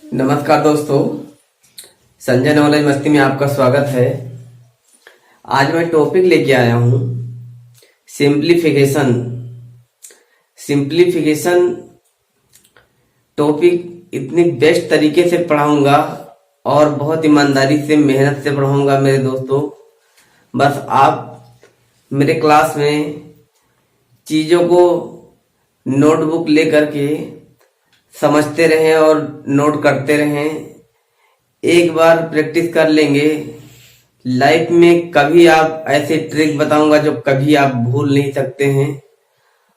नमस्कार दोस्तों, संजय नॉलेज मस्ती में आपका स्वागत है। आज मैं टॉपिक लेके आया हूँ सिंप्लीफिकेशन। सिंप्लीफिकेशन टॉपिक इतनी बेस्ट तरीके से पढ़ाऊंगा और बहुत ईमानदारी से मेहनत से पढ़ाऊंगा मेरे दोस्तों। बस आप मेरे क्लास में चीज़ों को नोटबुक लेकर के समझते रहें और नोट करते रहें। एक बार प्रैक्टिस कर लेंगे, लाइफ में कभी आप ऐसे ट्रिक बताऊंगा जो कभी आप भूल नहीं सकते हैं।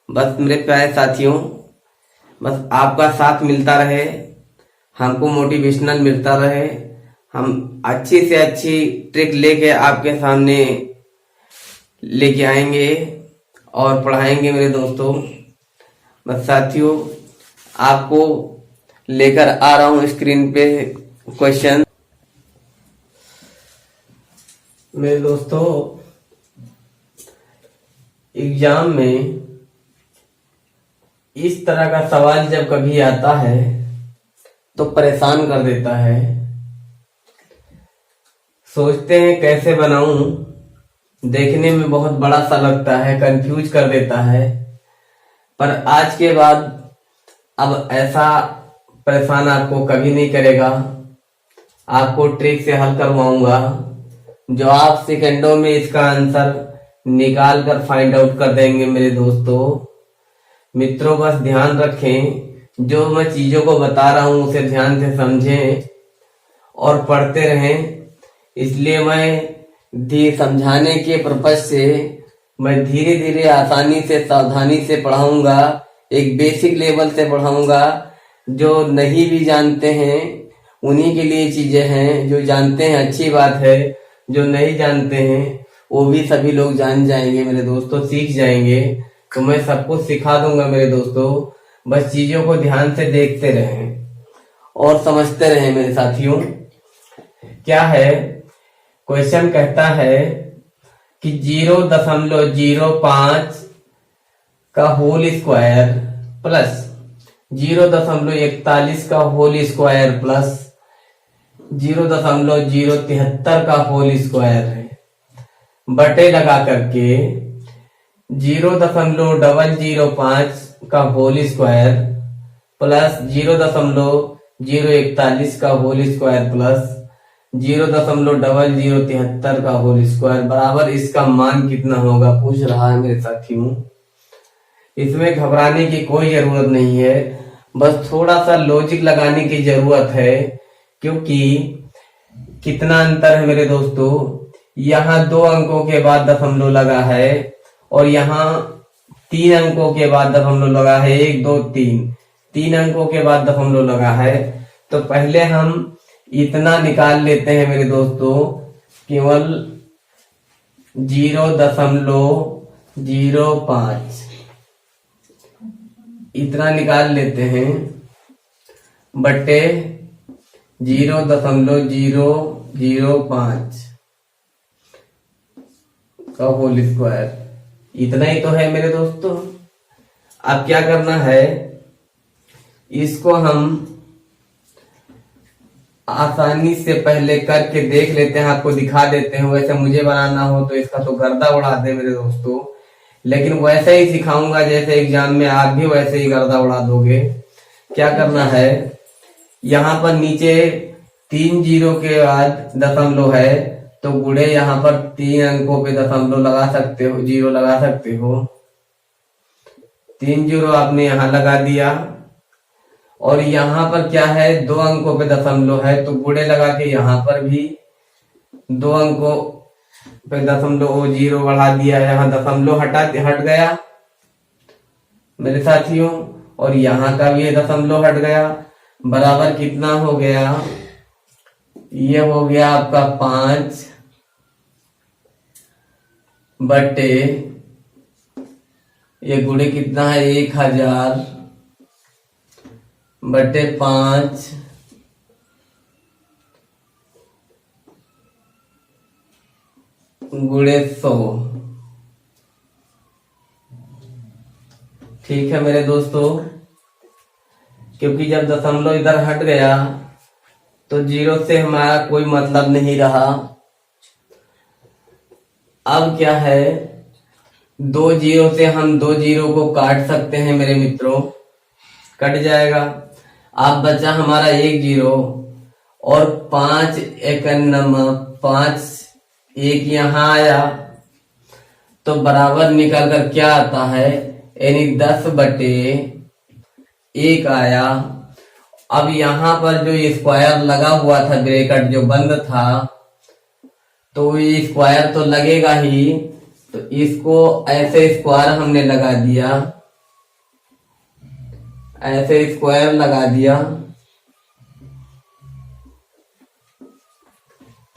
बस मेरे प्यारे साथियों, बस आपका साथ मिलता रहे, हमको मोटिवेशनल मिलता रहे, हम अच्छी से अच्छी ट्रिक लेके आपके सामने लेके आएंगे और पढ़ाएंगे मेरे दोस्तों। बस साथियों, आपको लेकर आ रहा हूं स्क्रीन पे क्वेश्चन। मेरे दोस्तों, एग्जाम में इस तरह का सवाल जब कभी आता है तो परेशान कर देता है। सोचते हैं कैसे बनाऊं, देखने में बहुत बड़ा सा लगता है, कंफ्यूज कर देता है। पर आज के बाद अब ऐसा परेशान आपको कभी नहीं करेगा। आपको ट्रिक से हल करवाऊंगा जो आप सेकंडों में इसका आंसर निकाल कर फाइंड आउट कर देंगे मेरे दोस्तों। मित्रों, बस ध्यान रखें, जो मैं चीजों को बता रहा हूं उसे ध्यान से समझें और पढ़ते रहें। इसलिए मैं समझाने के पर्पज से मैं धीरे धीरे आसानी से सावधानी से पढ़ाऊंगा। एक बेसिक लेवल से पढ़ाऊंगा। जो नहीं भी जानते हैं उन्हीं के लिए चीजें हैं, जो जानते हैं अच्छी बात है, जो नहीं जानते हैं वो भी सभी लोग जान जाएंगे मेरे दोस्तों, सीख जाएंगे। तो मैं सबको सिखा दूंगा मेरे दोस्तों। बस चीजों को ध्यान से देखते रहें और समझते रहें मेरे साथियों। क्या है क्वेश्चन, कहता है कि 0.05 का होल स्क्वायर प्लस 0.41 का होल स्क्वायर प्लस 0.073 का होल स्क्वायर है, बटे लगा करके 0.005 का होल स्क्वायर प्लस 0.041 का होल स्क्वायर प्लस 0.0073 का होल स्क्वायर बराबर इसका मान कितना होगा, पूछ रहा है मेरे साथियों। इसमें घबराने की कोई जरूरत नहीं है, बस थोड़ा सा लॉजिक लगाने की जरूरत है। क्योंकि कितना अंतर है मेरे दोस्तों, यहाँ 2 अंकों के बाद दशमलव लगा है और यहाँ 3 अंकों के बाद दशमलव लगा है। 1 2 3 अंकों के बाद दशमलव लगा है। तो पहले हम इतना निकाल लेते हैं मेरे दोस्तों, केवल 0.05 इतना निकाल लेते हैं, बटे 0.005 का होल स्क्वायर। इतना ही तो है मेरे दोस्तों। अब क्या करना है, इसको हम आसानी से पहले करके देख लेते हैं, आपको दिखा देते हैं। वैसे मुझे बनाना हो तो इसका तो गर्दा उड़ा दे मेरे दोस्तों, लेकिन वैसे ही सिखाऊंगा जैसे एग्जाम में आप भी वैसे ही गर्दा उड़ा दोगे। क्या करना है, यहाँ पर नीचे 3 जीरो के बाद दशमलव है तो गुणे यहाँ पर 3 अंकों पे दशमलव लगा सकते हो, जीरो लगा सकते हो। 3 जीरो आपने यहाँ लगा दिया और यहाँ पर क्या है, 2 अंकों पे दशमलव है तो गुणे लगा के यहाँ पर भी 2 अंकों पे दशमलव जीरो बढ़ा दिया, यहाँ दशमलव हट गया मेरे साथियों, और यहाँ का भी दशमलव हट गया। बराबर कितना हो गया, ये हो गया आपका 5 बटे ये गुणे कितना है 1000 बटे 5 गुणे 100। ठीक है मेरे दोस्तों, क्योंकि जब दशमलव इधर हट गया तो जीरो से हमारा कोई मतलब नहीं रहा। अब क्या है, 2 जीरो से हम 2 जीरो को काट सकते हैं मेरे मित्रों, कट जाएगा। अब बचा हमारा 1 जीरो और 5 एक यहाँ आया, तो बराबर निकल कर क्या आता है, यानी 10/1 आया। अब यहाँ पर जो स्क्वायर लगा हुआ था, ब्रैकेट जो बंद था, तो ये स्क्वायर तो लगेगा ही, तो इसको ऐसे स्क्वायर हमने लगा दिया, ऐसे स्क्वायर लगा दिया।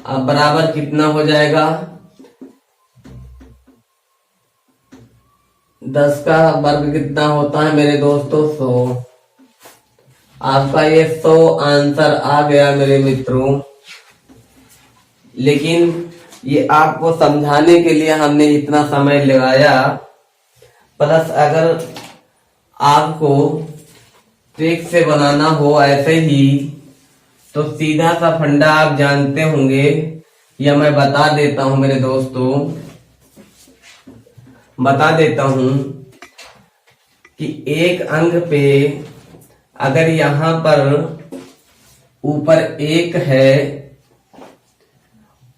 अब बराबर कितना हो जाएगा, 10 का वर्ग कितना होता है मेरे दोस्तों, 100। आपका ये 100 आंसर आ गया मेरे मित्रों। लेकिन ये आपको समझाने के लिए हमने इतना समय लगाया। प्लस अगर आपको ट्रिक से बनाना हो ऐसे ही, तो सीधा सा फंडा आप जानते होंगे, या मैं बता देता हूं मेरे दोस्तों, बता देता हूं कि एक अंक पे अगर यहां पर ऊपर 1 है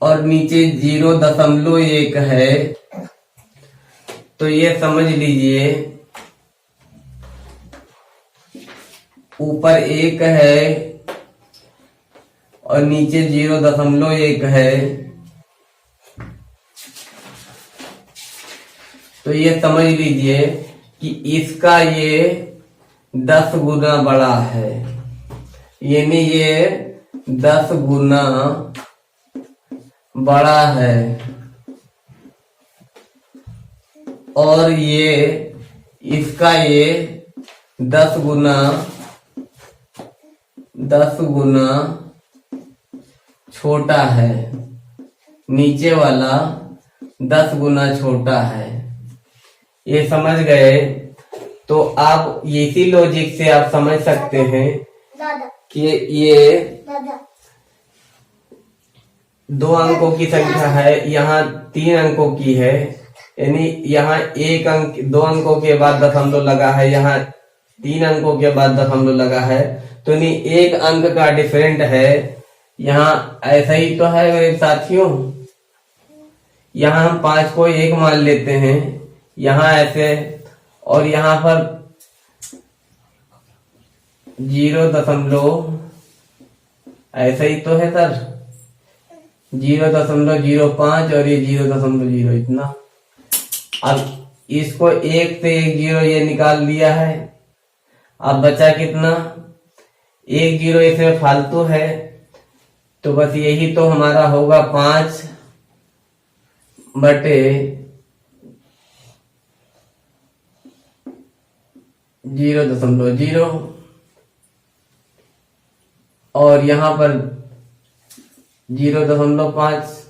और नीचे 0.1 है, तो ये समझ लीजिए ऊपर 1 है और नीचे 0.1 है, तो ये समझ लीजिए कि इसका ये 10 गुना बड़ा है, यानी ये 10 गुना बड़ा है। और ये इसका ये 10 गुना छोटा है, नीचे वाला 10 गुना छोटा है। ये समझ गए? तो आप इसी लॉजिक से आप समझ सकते हैं कि ये 2 अंकों की संख्या है, यहाँ 3 अंकों की है, यानी यहाँ 1 अंक 2 अंकों के बाद दशमलव लगा है, यहाँ 3 अंकों के बाद दशमलव लगा है, तो नहीं 1 अंक का डिफरेंट है। यहाँ ऐसा ही तो है मेरे साथियों, यहाँ हम 5 को 1 मान लेते हैं, यहाँ ऐसे, और यहाँ पर 0. ऐसा ही तो है सर, 0.05 और ये 0.0 इतना। अब इसको 1 से 1 जीरो ये निकाल लिया है। अब बचा कितना, 1 जीरो इसमें फालतू है, तो बस यही तो हमारा होगा 5/0.0 और यहां पर 0.5।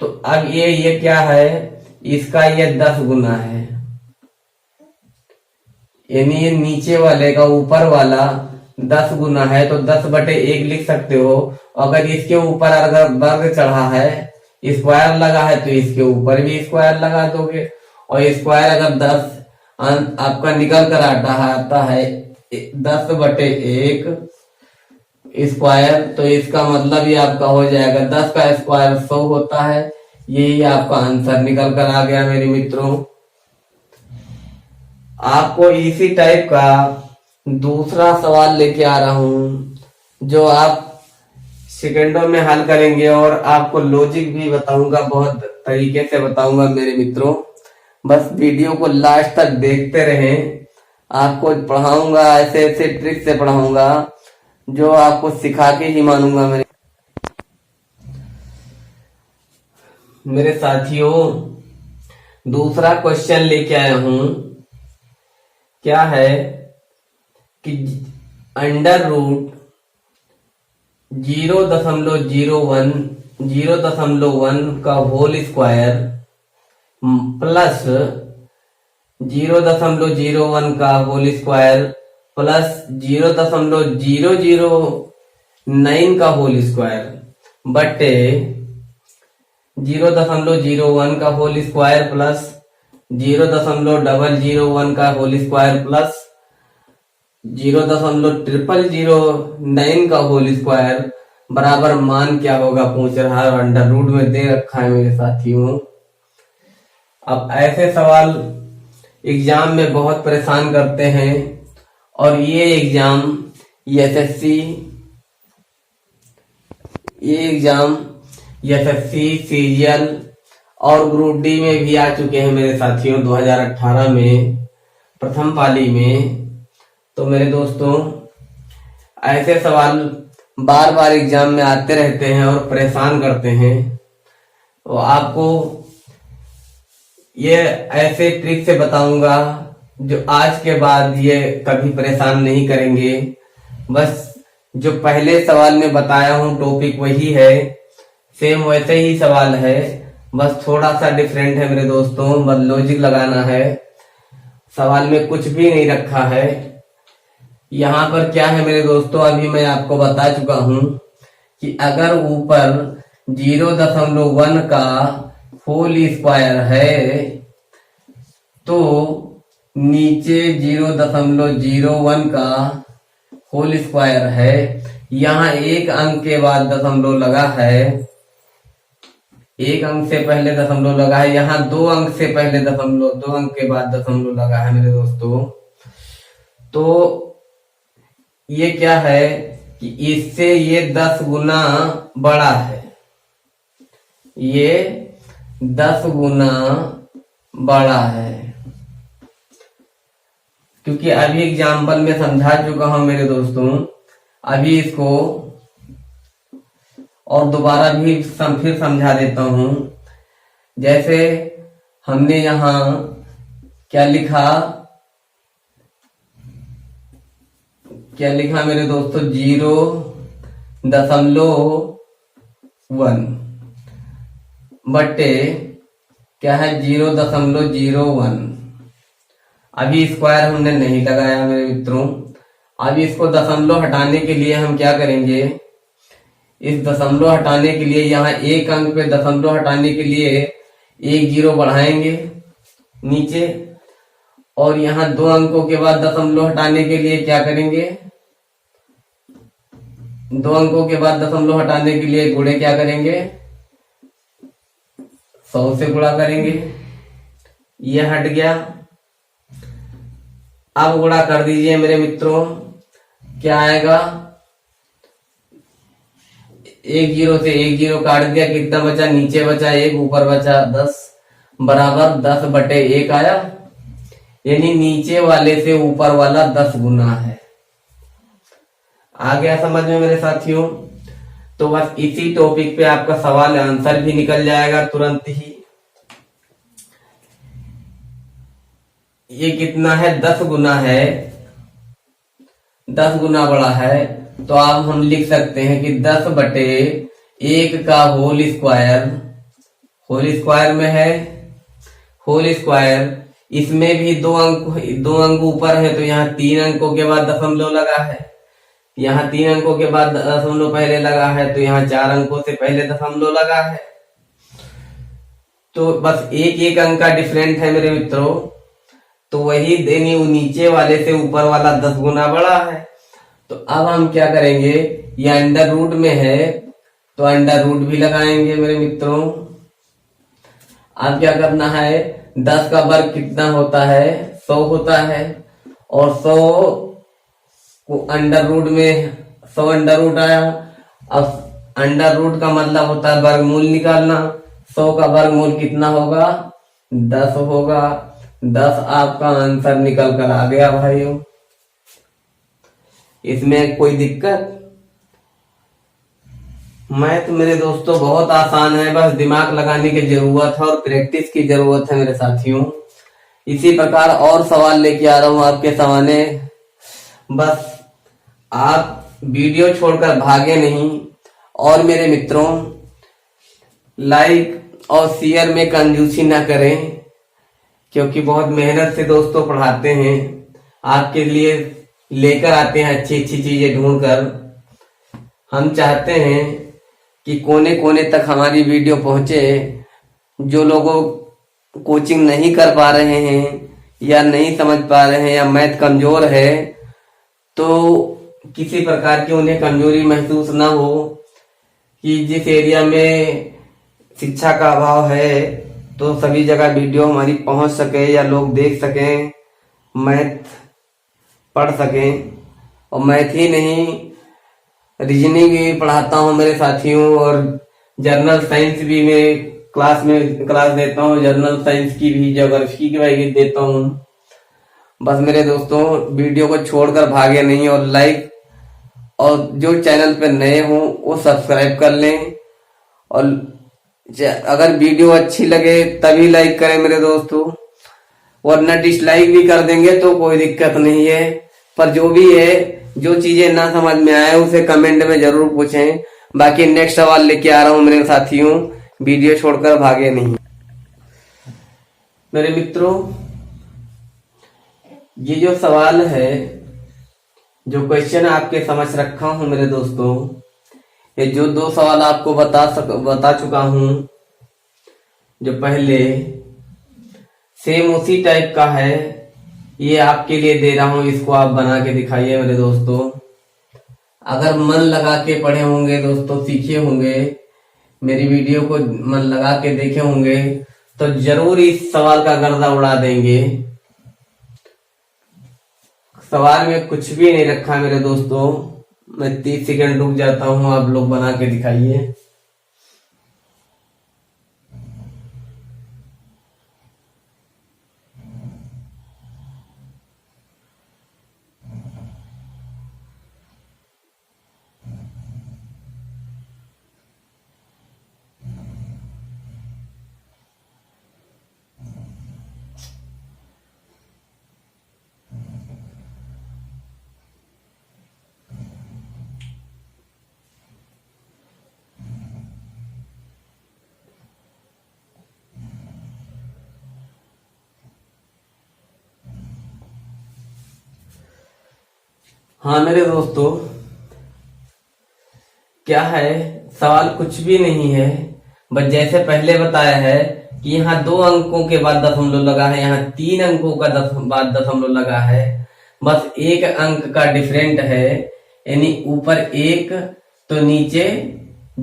तो अब ये क्या है, इसका ये 10 गुना है, यानी ये नीचे वाले का ऊपर वाला 10 गुना है, तो 10/1 लिख सकते हो। अगर इसके ऊपर अगर वर्ग चढ़ा है, स्क्वायर लगा है, तो इसके ऊपर भी स्क्वायर लगा दोगे, और स्क्वायर अगर 10 आपका निकल कर आता है 10/1 स्क्वायर, तो इसका मतलब ये आपका हो जाएगा 10 का स्क्वायर 100 होता है। यही आपका आंसर निकल कर आ गया मेरे मित्रों। आपको इसी टाइप का दूसरा सवाल लेके आ रहा हूं, जो आप सेकंडों में हल करेंगे, और आपको लॉजिक भी बताऊंगा, बहुत तरीके से बताऊंगा मेरे मित्रों। बस वीडियो को लास्ट तक देखते रहें, आपको पढ़ाऊंगा, ऐसे ऐसे ट्रिक से पढ़ाऊंगा जो आपको सिखा के ही मानूंगा मेरे साथियों। दूसरा क्वेश्चन लेके आया हूं, क्या है कि √0.01 0.1 का होल स्क्वायर प्लस 0.01 का होल स्क्वायर प्लस 0.00 9 का होल स्क्वायर बटे 0.01 का होल स्क्वायर प्लस 0.001 का होल स्क्वायर प्लस 0.0009 का होल स्क्वायर बराबर मान क्या होगा पूछ रहा है, और अंडर रूट में दे रखा है मेरे साथियों। अब ऐसे सवाल एग्जाम में बहुत परेशान करते हैं, और ये एग्जाम एसएससी सीरियल और ग्रुप डी में भी आ चुके हैं मेरे साथियों 2018 में प्रथम पाली में। तो मेरे दोस्तों, ऐसे सवाल बार बार एग्जाम में आते रहते हैं और परेशान करते हैं, तो आपको ये ऐसे ट्रिक से बताऊंगा जो आज के बाद ये कभी परेशान नहीं करेंगे। बस जो पहले सवाल में बताया हूं टॉपिक वही है, सेम वैसे ही सवाल है, बस थोड़ा सा डिफरेंट है मेरे दोस्तों। बस लॉजिक लगाना है, सवाल में कुछ भी नहीं रखा है। यहाँ पर क्या है मेरे दोस्तों, अभी मैं आपको बता चुका हूं कि अगर ऊपर 0.1 का होल स्क्वायर है तो नीचे 0.01 का होल स्क्वायर है। यहाँ एक अंक के बाद दशमलव लगा है, एक अंक से पहले दशमलव लगा है, यहाँ 2 अंक से पहले दशमलव, 2 अंक के बाद दशमलव लगा है मेरे दोस्तों। तो ये क्या है कि इससे ये 10 गुना बड़ा है, ये 10 गुना बड़ा है, क्योंकि अभी एग्जाम्पल में समझा चुका हूं मेरे दोस्तों। अभी इसको और दोबारा भी फिर समझा देता हूं। जैसे हमने यहां क्या लिखा मेरे दोस्तों, 0.1 बटे क्या है 0.01। अभी स्क्वायर हमने नहीं लगाया मेरे मित्रों। अभी इसको दशमलव हटाने के लिए हम क्या करेंगे, इस दशमलव हटाने के लिए यहाँ एक अंक पे दशमलव हटाने के लिए 1 0 बढ़ाएंगे नीचे, और यहाँ 2 अंकों के बाद दशमलव हटाने के लिए क्या करेंगे, 2 अंकों के बाद दशमलव हटाने के लिए गुणे क्या करेंगे, 100 से गुणा करेंगे। यह हट गया। अब गुणा कर दीजिए मेरे मित्रों, क्या आएगा, 1 0 से 1 0 काट दिया, कितना बचा, नीचे बचा 1, ऊपर बचा 10 बराबर 10 बटे 1 आया। यानी नीचे वाले से ऊपर वाला 10 गुना है। आ गया समझ में मेरे साथियों। तो बस इसी टॉपिक पे आपका सवाल आंसर भी निकल जाएगा तुरंत ही। ये कितना है, 10 गुना है, 10 गुना बड़ा है। तो अब हम लिख सकते हैं कि 10 बटे 1 का होल स्क्वायर में है, होल स्क्वायर, इसमें भी 2 अंक ऊपर है, तो यहाँ 3 अंकों के बाद दशमलव लगा है, यहाँ 3 अंकों के बाद दशमलव पहले लगा है, तो यहाँ 4 अंकों से पहले दशमलव लगा है। तो बस एक अंक का डिफरेंट है मेरे मित्रों। तो वही देनी नीचे वाले से ऊपर वाला 10 गुना बड़ा है। तो अब हम क्या करेंगे, ये अंडर रूट में है तो अंडर रूट भी लगाएंगे मेरे मित्रों। अब क्या करना है, 10 का वर्ग कितना होता है, 100 होता है, और 100 को अंडर रूट में 100 अंडर रूट आया। अब अंडर रूट का मतलब होता है वर्गमूल निकालना। 100 का वर्गमूल कितना होगा, 10 होगा। 10 आपका आंसर निकल कर आ गया भाइयों। इसमें कोई दिक्कत? मैथ मेरे दोस्तों बहुत आसान है, बस दिमाग लगाने की जरूरत है और प्रैक्टिस की जरूरत है मेरे साथियों। इसी प्रकार और सवाल लेके आ रहा हूं आपके सामने। बस आप वीडियो छोड़कर भागे नहीं, और मेरे मित्रों लाइक और शेयर में कंजूसी ना करें, क्योंकि बहुत मेहनत से दोस्तों पढ़ाते हैं, आपके लिए लेकर आते हैं अच्छी अच्छी चीजें ढूंढकर। हम चाहते हैं कि कोने कोने तक हमारी वीडियो पहुंचे। जो लोगों कोचिंग नहीं कर पा रहे हैं या नहीं समझ पा रहे हैं या मैथ कमजोर है, तो किसी प्रकार की उन्हें कमजोरी महसूस ना हो, कि जिस एरिया में शिक्षा का अभाव है तो सभी जगह वीडियो हमारी पहुंच सके या लोग देख सकें, मैथ पढ़ सकें। और मैथ ही नहीं, रीजनिंग भी पढ़ाता हूँ मेरे साथियों, और जर्नल साइंस भी मैं क्लास देता हूँ, जर्नल साइंस की भी, ज्योग्राफी की भी देता हूँ। बस मेरे दोस्तों, वीडियो को छोड़कर भागे नहीं, और लाइक, और जो चैनल पे नए हो वो सब्सक्राइब कर लें। और अगर वीडियो अच्छी लगे तभी लाइक करें मेरे दोस्तों, वरना डिसलाइक भी कर देंगे तो कोई दिक्कत नहीं है। पर जो भी है, जो चीजें ना समझ में आए उसे कमेंट में जरूर पूछें। बाकी नेक्स्ट सवाल लेके आ रहा हूं मेरे साथियों, वीडियो छोड़कर भागे नहीं। मेरे मित्रों, ये जो सवाल है, जो क्वेश्चन आपके समझ रखा हूं मेरे दोस्तों, ये जो दो सवाल आपको बता चुका हूं, जो पहले सेम उसी टाइप का है, ये आपके लिए दे रहा हूं, इसको आप बना के दिखाइए मेरे दोस्तों। अगर मन लगा के पढ़े होंगे दोस्तों, सीखे होंगे, मेरी वीडियो को मन लगा के देखे होंगे, तो जरूर इस सवाल का गर्दा उड़ा देंगे। सवाल में कुछ भी नहीं रखा मेरे दोस्तों, मैं 30 सेकंड रुक जाता हूं, आप लोग बना के दिखाइए। हाँ मेरे दोस्तों, क्या है, सवाल कुछ भी नहीं है, बस जैसे पहले बताया है कि यहाँ 2 अंकों के बाद दशमलव लगा है, यहाँ 3 अंकों का बाद दशमलव लगा है, बस 1 अंक का डिफरेंट है, यानी ऊपर 1 तो नीचे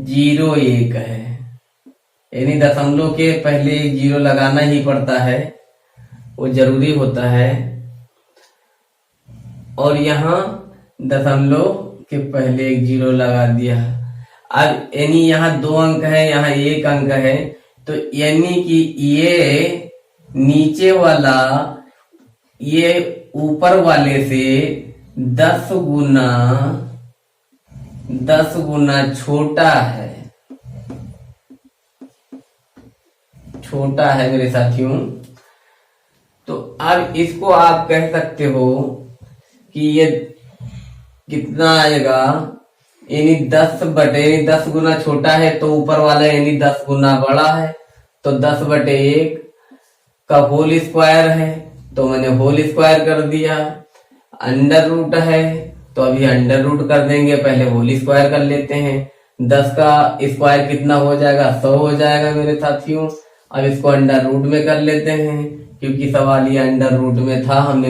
0 1 है, यानी दशमलव के पहले 0 लगाना ही पड़ता है, वो जरूरी होता है। और यहाँ दशमलव के पहले 1 0 लगा दिया। अब यानी यहाँ 2 अंक है, यहाँ 1 अंक है, तो यानी कि ये नीचे वाला ये ऊपर वाले से 10 गुना छोटा है, छोटा है मेरे साथियों। तो अब इसको आप कह सकते हो कि ये कितना आएगा, यानी 10 गुना छोटा है, तो ऊपर वाला यानी 10 गुना बड़ा है, तो 10/1 का होल स्क्वायर है, तो मैंने होल स्क्वायर कर दिया। अंडर रूट है तो अभी अंडर रूट कर देंगे, पहले होल स्क्वायर कर लेते हैं। 10 का स्क्वायर कितना हो जाएगा, 100 हो जाएगा मेरे साथियों। अब इसको अंडर रूट में कर लेते हैं, क्योंकि सवाल ये अंडर रूट में था, हमने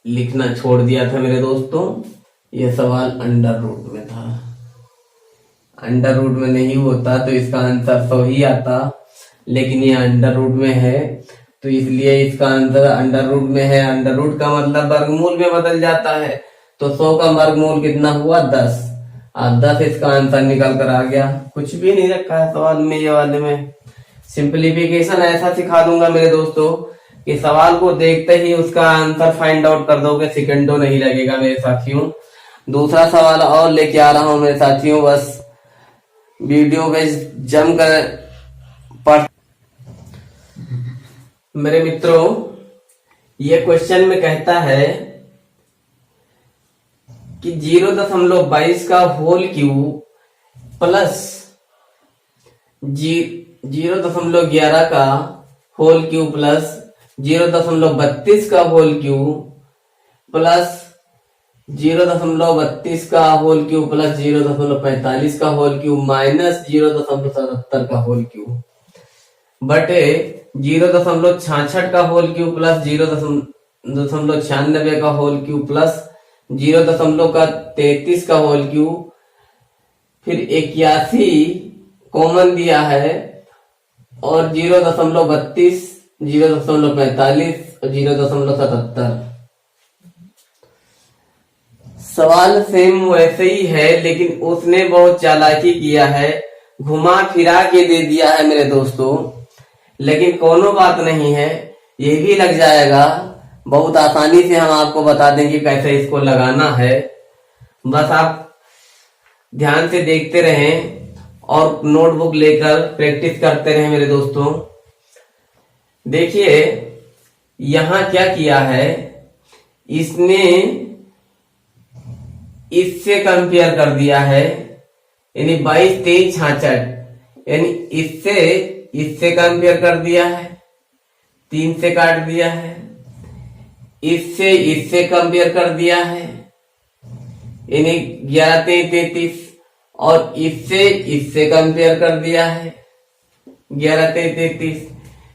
लिखना छोड़ दिया था मेरे दोस्तों, ये सवाल अंडर रूट में था। अंडर रूट में नहीं होता तो इसका आंसर 100 ही आता, लेकिन ये अंडर रूट में है तो इसलिए इसका आंसर अंडर रूट में है। अंडर रूट का मतलब वर्गमूल में बदल जाता है, तो 100 का वर्गमूल कितना हुआ, 10। अब 10 इसका आंसर निकल कर आ गया। कुछ भी नहीं रखा है सवाल में, ये वाले में सिंप्लीफिकेशन ऐसा सिखा दूंगा मेरे दोस्तों कि सवाल को देखते ही उसका आंसर फाइंड आउट कर दोगे, सेकंडों नहीं लगेगा मेरे साथियों। दूसरा सवाल और लेके आ रहा हूं मेरे साथियों, बस वीडियो में जमकर पढ़। मेरे मित्रों, ये क्वेश्चन में कहता है कि 0.22 का होल क्यूब प्लस 0.11 का होल क्यूब प्लस 0.32 का होल क्यूब प्लस 0.32 का होल क्यूब प्लस 0.45 का होल क्यूब माइनस 0.77 का होल क्यूब बटे 0.66 का होल क्यूब प्लस 0.96 का होल क्यूब प्लस 0.33 का होल क्यूब, फिर 81 कॉमन दिया है और 0.32, 0.45 और 0.77। सवाल सेम वैसे ही है, लेकिन उसने बहुत चालाकी किया है, घुमा फिरा के दे दिया है मेरे दोस्तों। लेकिन कोनो बात नहीं है, ये भी लग जाएगा। बहुत आसानी से हम आपको बता देंगे कैसे इसको लगाना है। बस आप ध्यान से देखते रहें और नोटबुक लेकर प्रैक्टिस करते रहें मेरे दोस्तों। देखिए यहां क्या किया है, इसने इससे कंपेयर कर दिया है, यानी 22, 23, 66, यानी इससे कंपेयर कर दिया है, 3 से काट दिया है, इससे कंपेयर कर दिया है, यानी 11, 23, 33, और इससे कंपेयर कर दिया है 11, 23, 33,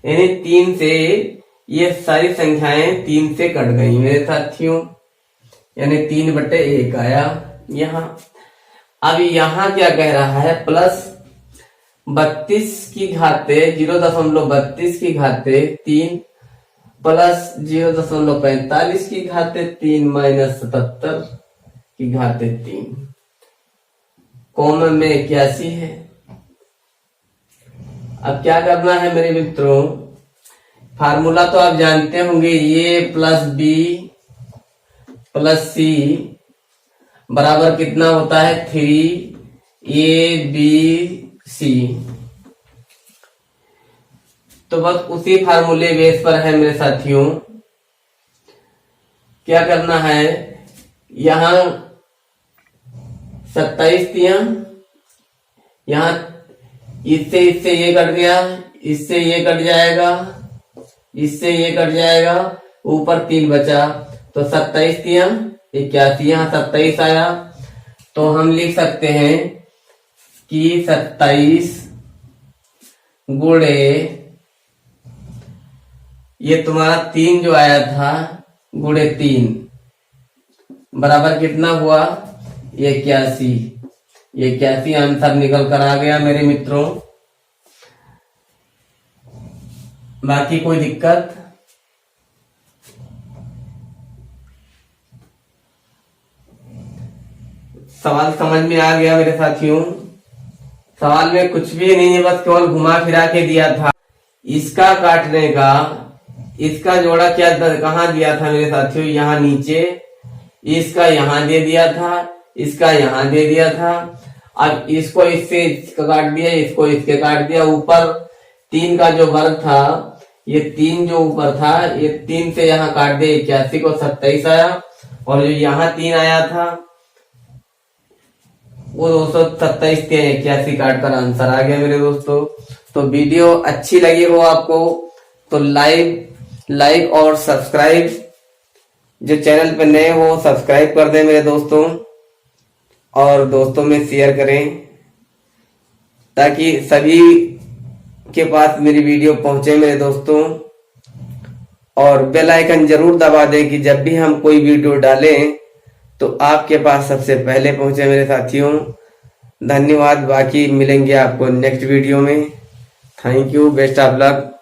यानी 3 से ये सारी संख्याएं 3 से कट गई मेरे साथियों, यानी 3/1 आया यहाँ। अब यहाँ क्या कह रहा है, प्लस 32 की घाते 0.32 की घाते 3 प्लस 0.45 की घाते 3 माइनस 77 की घाते 3, कॉमन में 81 है। अब क्या करना है मेरे मित्रों, फार्मूला तो आप जानते होंगे, ये प्लस बी प्लस सी बराबर कितना होता है, 3ABC। तो बस उसी फार्मूले बेस पर है मेरे साथियों। क्या करना है, यहां 27 दिया, यहां इससे ये कट गया, इससे ये कट जाएगा, इससे ये कट जाएगा, ऊपर 3 बचा, तो 27 दिया 81, यहाँ 27 आया, तो हम लिख सकते हैं कि 27 गुणे ये तुम्हारा 3 जो आया था गुणे 3 बराबर कितना हुआ, 81। 81 आंसर निकल कर आ गया मेरे मित्रों। बाकी कोई दिक्कत? सवाल समझ में आ गया मेरे साथियों? सवाल में कुछ भी नहीं है, बस केवल घुमा फिरा के दिया था। इसका काटने का, इसका जोड़ा क्या कहाँ दिया था मेरे साथियों, यहाँ नीचे, इसका यहाँ दे दिया था, इसका यहाँ दे दिया था। अब इसको इससे काट दिया, इसको इसके काट दिया। ऊपर 3 का जो वर्ग था, ये 3 जो ऊपर था, ये 3 से यहाँ काट दिया, 81 को 27 आया, और जो यहाँ 3 आया था वो 227 थे, 81 काट कर आंसर आ गया मेरे दोस्तों। तो वीडियो अच्छी लगी हो आपको तो लाइक और सब्सक्राइब, जो चैनल पर नए हो सब्सक्राइब कर दें मेरे दोस्तों, और दोस्तों में शेयर करें ताकि सभी के पास मेरी वीडियो पहुंचे मेरे दोस्तों। और बेल आइकन जरूर दबा दें कि जब भी हम कोई वीडियो डालें तो आपके पास सबसे पहले पहुंचे मेरे साथियों। धन्यवाद। बाकी मिलेंगे आपको नेक्स्ट वीडियो में। Thank you, best of luck.